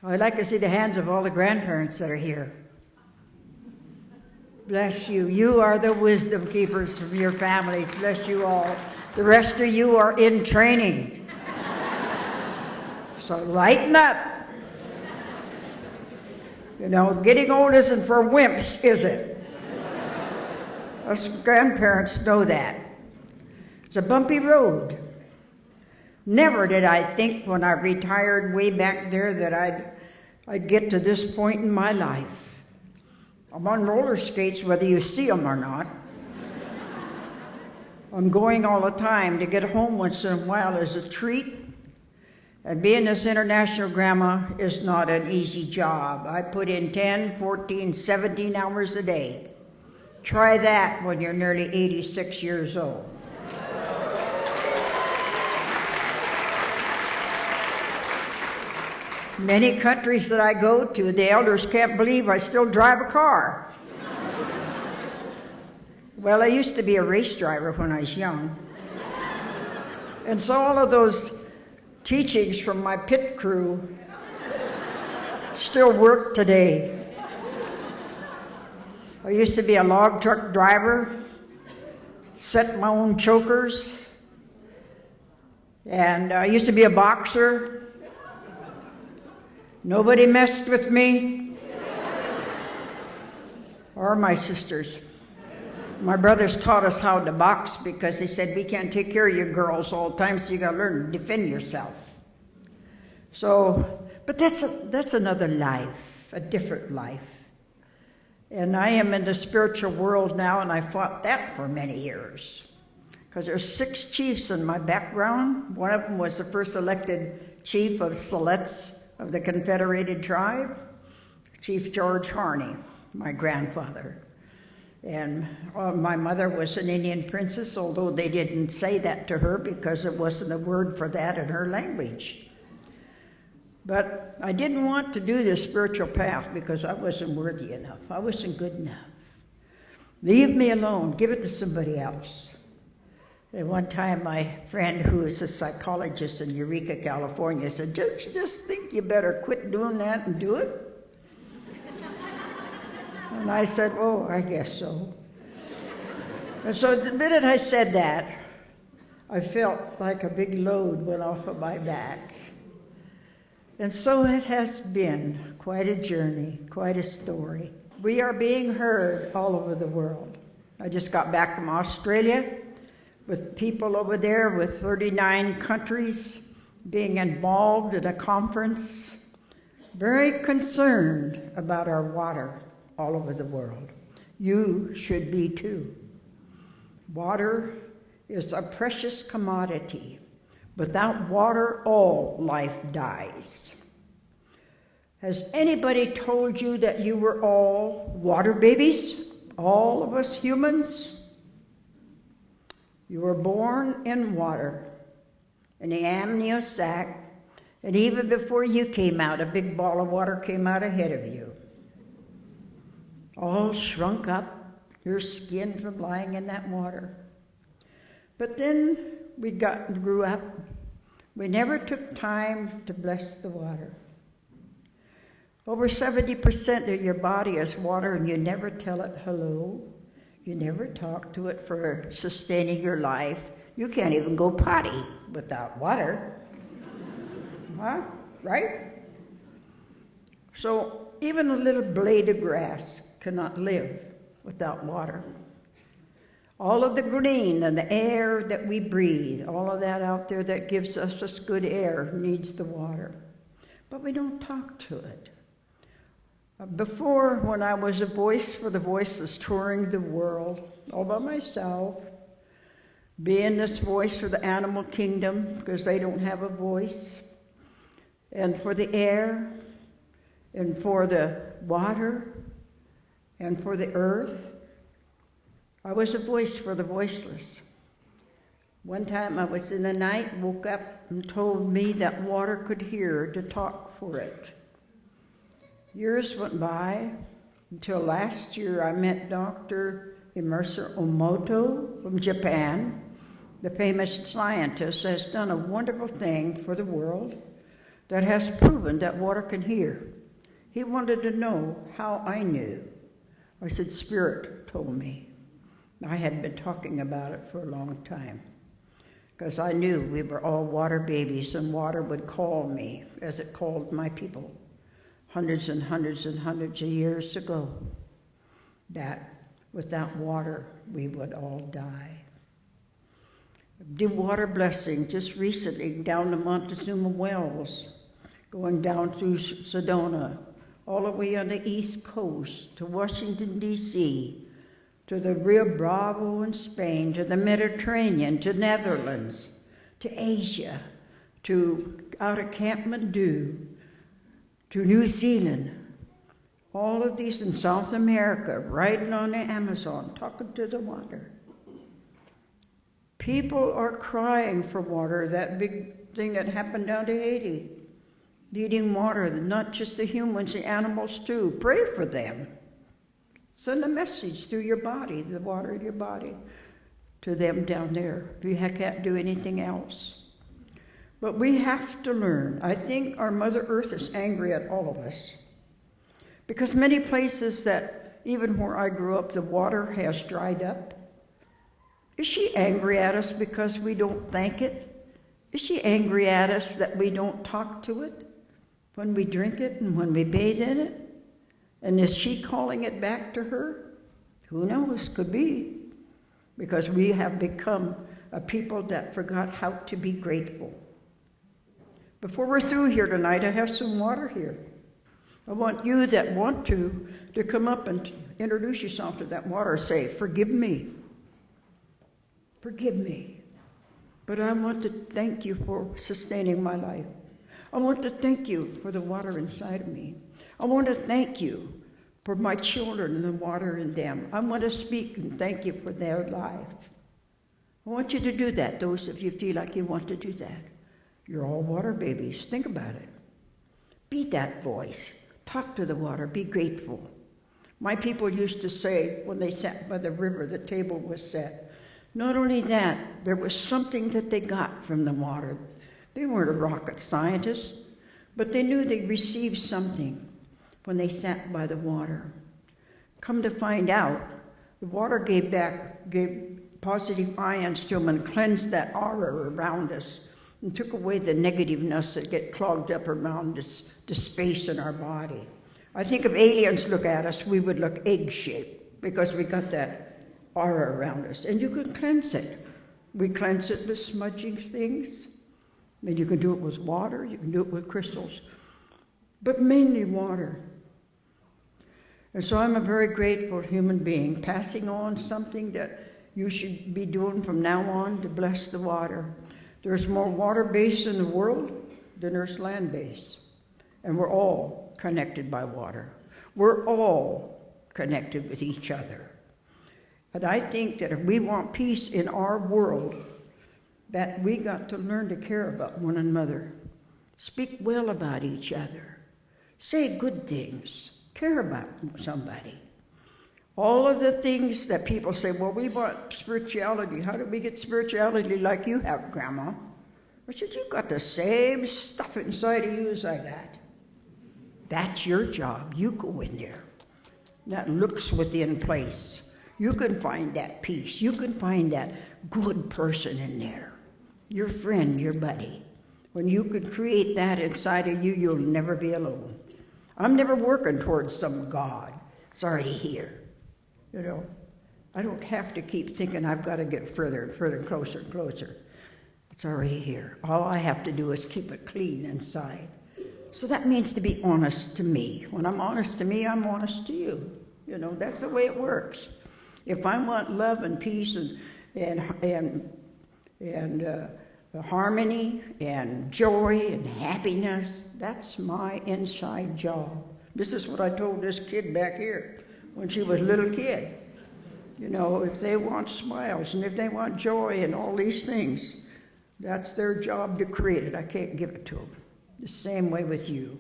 I'd like to see the hands of all the grandparents that are here. Bless you. You are the wisdom keepers of your families. Bless you all. The rest of you are in training. So lighten up. You know, getting old isn't for wimps, is it? Us grandparents know that. It's a bumpy road. Never did I think when I retired way back there that I'd get to this point in my life. I'm on roller skates whether you see them or not. I'm going all the time. To get home once in a while is a treat. And being this international grandma is not an easy job. I put in 10, 14, 17 hours a day. Try that when you're nearly 86 years old. Many countries that I go to, the elders can't believe I still drive a car. Well, I used to be a race driver when I was young. And so all of those teachings from my pit crew still work today. I used to be a log truck driver, set my own chokers, and I used to be a boxer. Nobody messed with me or my sisters. My brothers taught us how to box because they said, we can't take care of you girls all the time, so you gotta learn to defend yourself. So, but that's another life, a different life. And I am in the spiritual world now, and I fought that for many years. Because there's 6 chiefs in my background. One of them was the first elected chief of Siletz of the Confederated Tribe, Chief George Harney, my grandfather. And my mother was an Indian princess, although they didn't say that to her because there wasn't a word for that in her language. But I didn't want to do this spiritual path because I wasn't worthy enough. I wasn't good enough. Leave me alone. Give it to somebody else. And one time my friend, who is a psychologist in Eureka, California, said, don't you just think you better quit doing that and do it? And I said, oh, I guess so. And so the minute I said that, I felt like a big load went off of my back. And so it has been quite a journey, quite a story. We are being heard all over the world. I just got back from Australia with people over there with 39 countries being involved in a conference, very concerned about our water all over the world. You should be too. Water is a precious commodity. Without water, all life dies. Has anybody told you that you were all water babies? All of us humans? You were born in water, in the amnio sac, and even before you came out, a big ball of water came out ahead of you. All shrunk up, your skin from lying in that water. But then we grew up. We never took time to bless the water. Over 70% of your body is water, and you never tell it hello. You never talk to it for sustaining your life. You can't even go potty without water. Huh? Right? So even a little blade of grass cannot live without water. All of the green and the air that we breathe, all of that out there that gives us this good air needs the water. But we don't talk to it. Before, when I was a voice for the voiceless touring the world all by myself, being this voice for the animal kingdom because they don't have a voice, and for the air, and for the water, and for the earth, I was a voice for the voiceless. One time I was in the night, woke up and told me that water could hear to talk for it. Years went by until last year I met Dr. Emerson Omoto from Japan. The famous scientist has done a wonderful thing for the world. that has proven that water can hear. He wanted to know how I knew. I said, Spirit told me. I had been talking about it for a long time because I knew we were all water babies and water would call me as it called my people hundreds and hundreds and hundreds of years ago, that without water we would all die. The water blessing just recently down to Montezuma Wells, going down through Sedona, all the way on the East Coast to Washington, D.C., to the Rio Bravo in Spain, to the Mediterranean, to Netherlands, to Asia, to out of Kathmandu, to New Zealand, all of these in South America, riding on the Amazon, talking to the water. People are crying for water, that big thing that happened down to Haiti. Needing water, not just the humans, the animals too. Pray for them. Send a message through your body, the water in your body, to them down there. We can't do anything else. But we have to learn. I think our Mother Earth is angry at all of us. Because many places that, even where I grew up, the water has dried up. Is she angry at us because we don't thank it? Is she angry at us that we don't talk to it when we drink it and when we bathe in it? And is she calling it back to her? Who knows? Could be. Because we have become a people that forgot how to be grateful. Before we're through here tonight, I have some water here. I want you that want to come up and introduce yourself to that water. Say, forgive me. Forgive me. But I want to thank you for sustaining my life. I want to thank you for the water inside of me. I want to thank you for my children and the water in them. I want to speak and thank you for their life. I want you to do that, those of you feel like you want to do that. You're all water babies. Think about it. Be that voice. Talk to the water. Be grateful. My people used to say when they sat by the river, the table was set. Not only that, there was something that they got from the water. They weren't a rocket scientist, but they knew they received something when they sat by the water. Come to find out, the water gave positive ions to them and cleansed that aura around us and took away the negativeness that get clogged up around us, the space in our body. I think if aliens look at us, we would look egg-shaped because we got that aura around us. And you can cleanse it. We cleanse it with smudging things. I mean, you can do it with water, you can do it with crystals, but mainly water. And so I'm a very grateful human being, passing on something that you should be doing from now on to bless the water. There's more water base in the world than there's land base. And we're all connected by water. We're all connected with each other. And I think that if we want peace in our world, that we got to learn to care about one another. Speak well about each other. Say good things. Care about somebody. All of the things that people say, well, we want spirituality. How do we get spirituality like you have, Grandma? I said, you've got the same stuff inside of you as I got. That's your job. You go in there. That looks within place. You can find that peace. You can find that good person in there. Your friend, your buddy. When you can create that inside of you, you'll never be alone. I'm never working towards some God. It's already here. You know, I don't have to keep thinking I've got to get further and further, closer and closer. It's already here. All I have to do is keep it clean inside. So that means to be honest to me. When I'm honest to me, I'm honest to you. You know, that's the way it works. If I want love and peace and harmony and joy and happiness, that's my inside job. This is what I told this kid back here when she was a little kid. You know, if they want smiles and if they want joy and all these things, that's their job to create it. I can't give it to them. The same way with you.